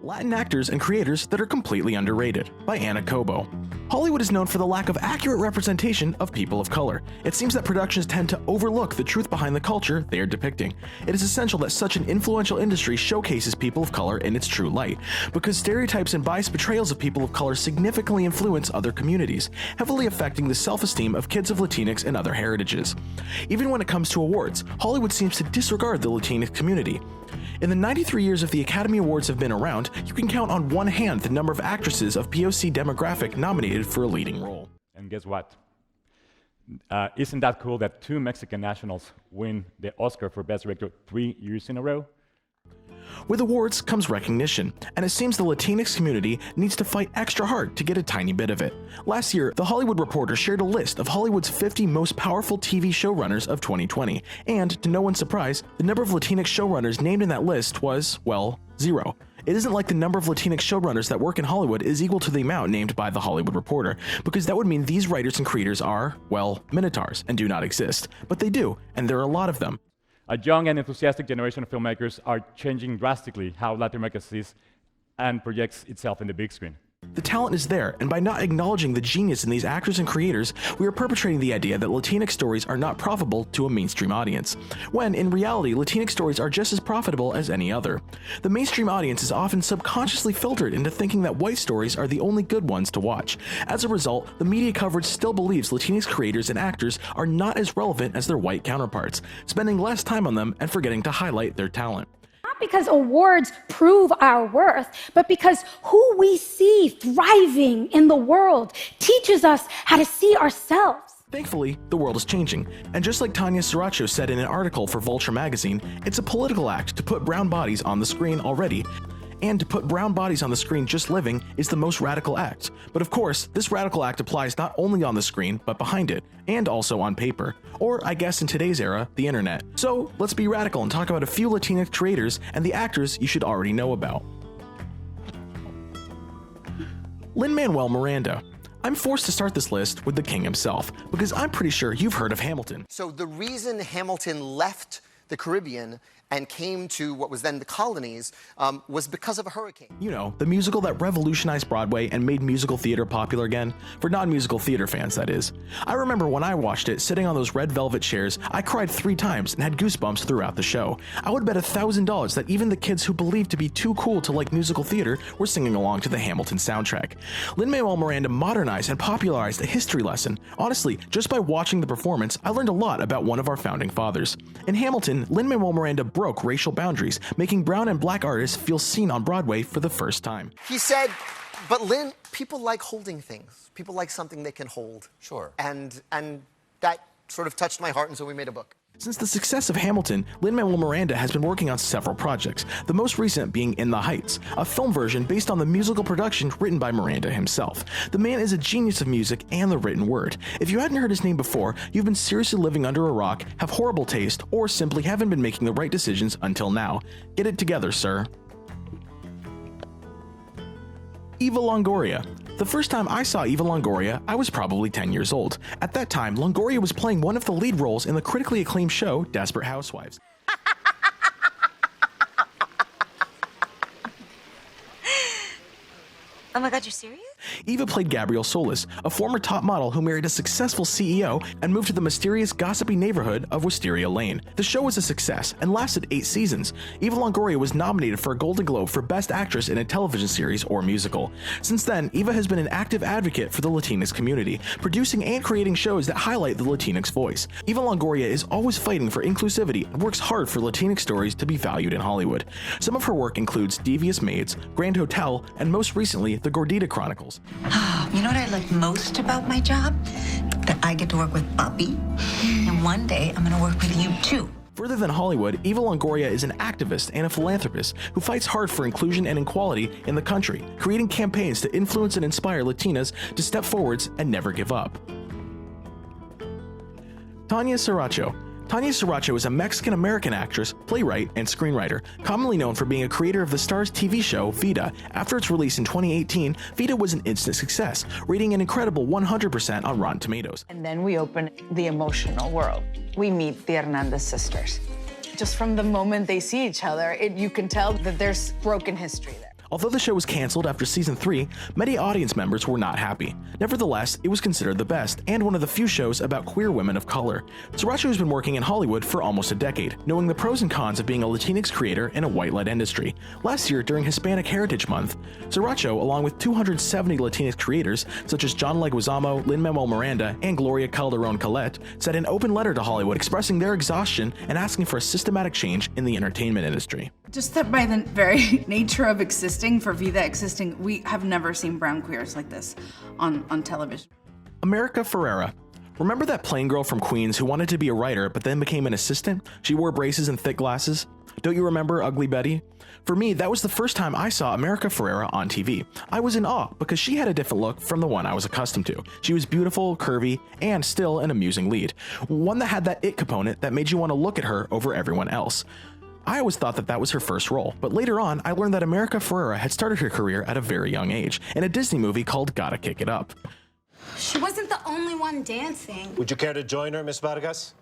Latin actors and creators that are completely underrated, by Anna Cobo. Hollywood is known for the lack of accurate representation of people of color. It seems that productions tend to overlook the truth behind the culture they are depicting. It is essential that such an influential industry showcases people of color in its true light, because stereotypes and biased portrayals of people of color significantly influence other communities, heavily affecting the self-esteem of kids of Latinx and other heritages. Even when it comes to awards, Hollywood seems to disregard the Latinx community. In the 93 years of the Academy Awards have been around, you can count on one hand the number of actresses of POC demographic nominated for a leading role. And guess what? Isn't that cool that 2 Mexican nationals win the Oscar for Best Director 3 years in a row? With awards comes recognition, and it seems the Latinx community needs to fight extra hard to get a tiny bit of it. Last year, The Hollywood Reporter shared a list of Hollywood's 50 most powerful TV showrunners of 2020, and to no one's surprise, the number of Latinx showrunners named in that list was, well, 0. It isn't like the number of Latinx showrunners that work in Hollywood is equal to the amount named by The Hollywood Reporter, because that would mean these writers and creators are, well, minotaurs and do not exist. But they do, and there are a lot of them. A young and enthusiastic generation of filmmakers are changing drastically how Latin America sees and projects itself in the big screen. The talent is there, and by not acknowledging the genius in these actors and creators, we are perpetrating the idea that Latinx stories are not profitable to a mainstream audience, when in reality Latinx stories are just as profitable as any other. The mainstream audience is often subconsciously filtered into thinking that white stories are the only good ones to watch. As a result, the media coverage still believes Latinx creators and actors are not as relevant as their white counterparts, spending less time on them and forgetting to highlight their talent. Not because awards prove our worth, but because who we see thriving in the world teaches us how to see ourselves. Thankfully, the world is changing, and just like Tanya Sriracha said in an article for Vulture magazine, it's a political act to put brown bodies on the screen already. And to put brown bodies on the screen just living is the most radical act. But of course, this radical act applies not only on the screen, but behind it, and also on paper. Or, I guess in today's era, the internet. So, let's be radical and talk about a few Latinx creators and the actors you should already know about. Lin-Manuel Miranda. I'm forced to start this list with the king himself, because I'm pretty sure you've heard of Hamilton. So the reason Hamilton left the Caribbean and came to what was then the colonies was because of a hurricane. You know, the musical that revolutionized Broadway and made musical theater popular again, for non-musical theater fans, that is. I remember when I watched it, sitting on those red velvet chairs, I cried 3 times and had goosebumps throughout the show. I would bet $1,000 that even the kids who believed to be too cool to like musical theater were singing along to the Hamilton soundtrack. Lin-Manuel Miranda modernized and popularized a history lesson. Honestly, just by watching the performance, I learned a lot about one of our founding fathers. In Hamilton, Lin-Manuel Miranda broke racial boundaries, making brown and black artists feel seen on Broadway for the first time. He said, but Lin, people like holding things. People like something they can hold. Sure. And that sort of touched my heart, and so we made a book. Since the success of Hamilton, Lin-Manuel Miranda has been working on several projects, the most recent being In the Heights, a film version based on the musical production written by Miranda himself. The man is a genius of music and the written word. If you hadn't heard his name before, you've been seriously living under a rock, have horrible taste, or simply haven't been making the right decisions until now. Get it together, sir. Eva Longoria. The first time I saw Eva Longoria, I was probably 10 years old. At that time, Longoria was playing one of the lead roles in the critically acclaimed show Desperate Housewives. Oh my God, you're serious? Eva played Gabrielle Solis, a former top model who married a successful CEO and moved to the mysterious, gossipy neighborhood of Wisteria Lane. The show was a success and lasted 8 seasons. Eva Longoria was nominated for a Golden Globe for Best Actress in a Television Series or Musical. Since then, Eva has been an active advocate for the Latinx community, producing and creating shows that highlight the Latinx voice. Eva Longoria is always fighting for inclusivity and works hard for Latinx stories to be valued in Hollywood. Some of her work includes Devious Maids, Grand Hotel, and most recently, The Gordita Chronicles. You know what I like most about my job? That I get to work with Bobby. And one day, I'm going to work with you too. Further than Hollywood, Eva Longoria is an activist and a philanthropist who fights hard for inclusion and equality in the country, creating campaigns to influence and inspire Latinas to step forwards and never give up. Tanya Sriracha. Tanya Sriracha is a Mexican-American actress, playwright, and screenwriter, commonly known for being a creator of the Starz TV show Vida. After its release in 2018, Vida was an instant success, rating an incredible 100% on Rotten Tomatoes. And then we open the emotional world. We meet the Hernandez sisters. Just from the moment they see each other, you can tell that there's broken history there. Although the show was canceled after season 3, many audience members were not happy. Nevertheless, it was considered the best and one of the few shows about queer women of color. Sriracha has been working in Hollywood for almost a decade, knowing the pros and cons of being a Latinx creator in a white-led industry. Last year, during Hispanic Heritage Month, Sriracha, along with 270 Latinx creators such as John Leguizamo, Lin-Manuel Miranda, and Gloria Calderon-Colette, sent an open letter to Hollywood expressing their exhaustion and asking for a systematic change in the entertainment industry. Just that by the very nature of existing, for Vida existing, we have never seen brown queers like this on television. America Ferreira. Remember that plain girl from Queens who wanted to be a writer but then became an assistant? She wore braces and thick glasses. Don't you remember Ugly Betty? For me, that was the first time I saw America Ferreira on TV. I was in awe because she had a different look from the one I was accustomed to. She was beautiful, curvy, and still an amusing lead. One that had that it component that made you want to look at her over everyone else. I always thought that was her first role, but later on, I learned that America Ferreira had started her career at a very young age in a Disney movie called Gotta Kick It Up. She wasn't the only one dancing. Would you care to join her, Miss Vargas?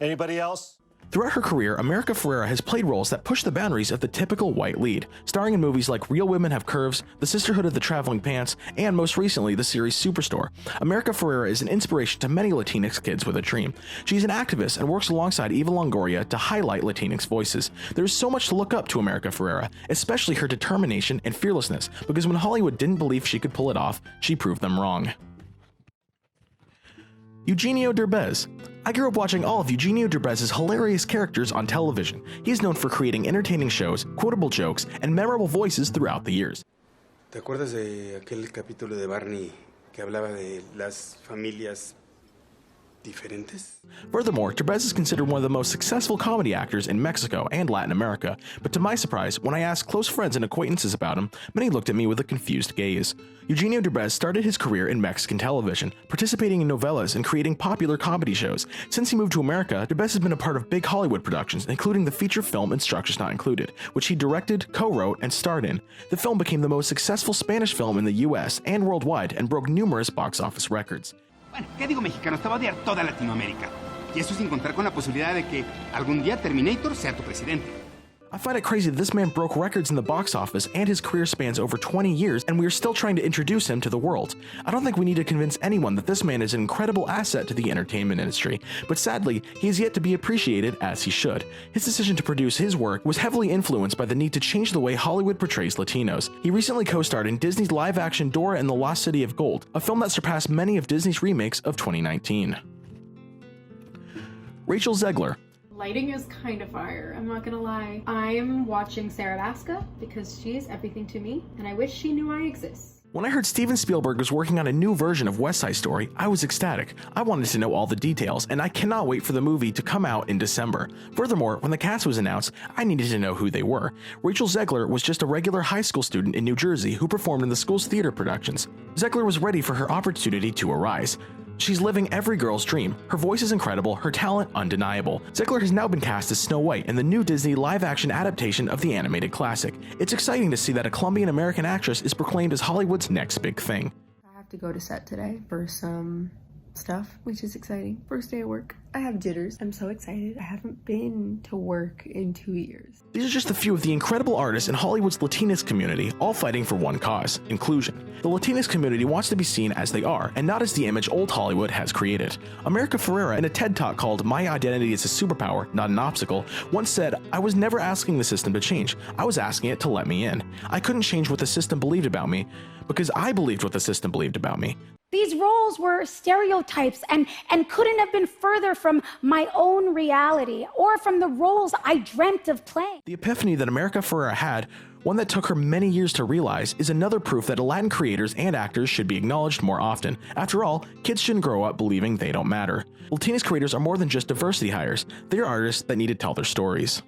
Anybody else? Throughout her career, America Ferreira has played roles that push the boundaries of the typical white lead, starring in movies like Real Women Have Curves, The Sisterhood of the Traveling Pants, and most recently, the series Superstore. America Ferreira is an inspiration to many Latinx kids with a dream. She's an activist and works alongside Eva Longoria to highlight Latinx voices. There's so much to look up to America Ferreira, especially her determination and fearlessness, because when Hollywood didn't believe she could pull it off, she proved them wrong. Eugenio Derbez. I grew up watching all of Eugenio Derbez's hilarious characters on television. He is known for creating entertaining shows, quotable jokes, and memorable voices throughout the years. ¿Te acuerdas de aquel capítulo de Barney que hablaba de las familias diferentes? Furthermore, Derbez is considered one of the most successful comedy actors in Mexico and Latin America, but to my surprise, when I asked close friends and acquaintances about him, many looked at me with a confused gaze. Eugenio Derbez started his career in Mexican television, participating in novellas and creating popular comedy shows. Since he moved to America, Derbez has been a part of big Hollywood productions, including the feature film Instructions Not Included, which he directed, co-wrote, and starred in. The film became the most successful Spanish film in the US and worldwide and broke numerous box office records. Bueno, ¿qué digo mexicano? Te va a odiar toda Latinoamérica. Y eso sin contar con la posibilidad de que algún día Terminator sea tu presidente. I find it crazy that this man broke records in the box office and his career spans over 20 years and we are still trying to introduce him to the world. I don't think we need to convince anyone that this man is an incredible asset to the entertainment industry, but sadly, he is yet to be appreciated as he should. His decision to produce his work was heavily influenced by the need to change the way Hollywood portrays Latinos. He recently co-starred in Disney's live-action Dora and the Lost City of Gold, a film that surpassed many of Disney's remakes of 2019. Rachel Zegler. Lighting is kind of fire, I'm not gonna lie. I am watching Sriracha because she is everything to me, and I wish she knew I exist. When I heard Steven Spielberg was working on a new version of West Side Story, I was ecstatic. I wanted to know all the details, and I cannot wait for the movie to come out in December. Furthermore, when the cast was announced, I needed to know who they were. Rachel Zegler was just a regular high school student in New Jersey who performed in the school's theater productions. Zegler was ready for her opportunity to arise. She's living every girl's dream. Her voice is incredible, her talent undeniable. Zegler has now been cast as Snow White in the new Disney live-action adaptation of the animated classic. It's exciting to see that a Colombian-American actress is proclaimed as Hollywood's next big thing. I have to go to set today for some stuff, which is exciting. First day of work. I have jitters. I'm so excited. I haven't been to work in 2 years. These are just a few of the incredible artists in Hollywood's Latinx community, all fighting for one cause: inclusion. The Latinx community wants to be seen as they are, and not as the image old Hollywood has created. America Ferreira, in a TED Talk called "My Identity is a Superpower, Not an Obstacle," once said, "I was never asking the system to change. I was asking it to let me in. I couldn't change what the system believed about me, because I believed what the system believed about me." These roles were stereotypes and couldn't have been further from my own reality or from the roles I dreamt of playing. The epiphany that America Ferreira had one that took her many years to realize, is another proof that Latin creators and actors should be acknowledged more often. After all, kids shouldn't grow up believing they don't matter. Latinx creators are more than just diversity hires, they are artists that need to tell their stories.